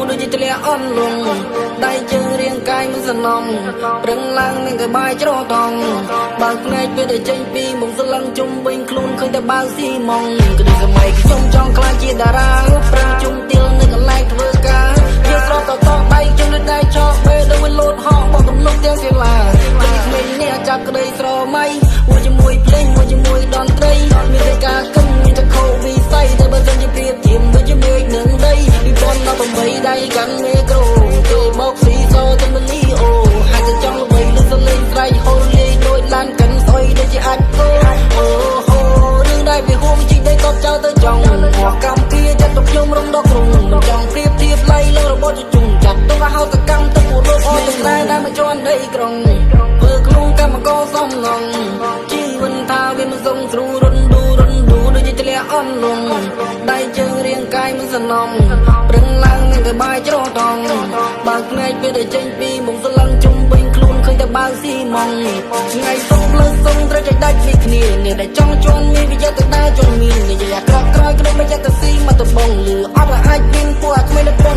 ដូចជាធ្លាក់អន់លងដៃជើងរាងកាយមិនសំណំប្រឹងឡើងនឹងកបាយច្រតងបើភ្នែកពេលតែចេញពីមុខស្លឹងជុំវិញខ្លួនឃើញតែបើស៊ីម៉ងគឺដូចសម័យខ្ញុំចង់ខ្លាចជាតារាប្រាំងជុំទៀលនៅកន្លែងធ្វើការយកស្រោតតដៃជើងនៅដៃចោពេលដូចវាលោតហោះបោះទំនុកទាំងសិលាពេលក្មេងនេះចាប់ក្តីស្រមៃមួយជាមួយភ្លេងមួយជាមួយតន្ត្រីមានតែការគឹមមានតែខោវិស័យតែបើសិនជាប្រៀបធៀបដូចជាមេឃនឹងដី2018ដៃកាន់មេក្រូគេមកស៊ីសទៅមិនលីអូហើយតែចង់ល្បីលើសលេងស្រែកហូរលេងដូចឡានកាន់ស្អុយដូចជាអាចគោអូហូរឿងដែលវាហួងជីដីកប់ចោលទៅចង់អស់កម្មពីចិត្តទៅខ្ញុំរំដកក្រុងមិនចង់ប្រៀបធៀបឡៃលើរបបជជុំចាត់ទៅហៅសកម្មទៅពួកលោកអត់ទាំងតែដែលមកជន់ដីក្រុងធ្វើខ្លួនកម្មករសំងងជីវិតថាវាមិនសុងស្រួលរុនឌូដូចជាធ្លាក់អន់លងដៃជើងរាងកាយមិនសំណំប្រឹងឡើងនឹងកបាយច្រតងបើភ្នែកពេលតែចេញពីមុខស្លឹងជុំវិញខ្លួនឃើញតែបើស៊ីម៉ងថ្ងៃសុំលើសុំត្រូវចដាច់ពីគ្នានេះដែលចង់ជន់មានវិយទៅដែរជន់មាននិយាយអាក្រក់ក្រោយក្តីមិនយកទៅស៊ីមកទៅបងលឺអត់អាចមានពួកអាគ្មានតែប៉ុន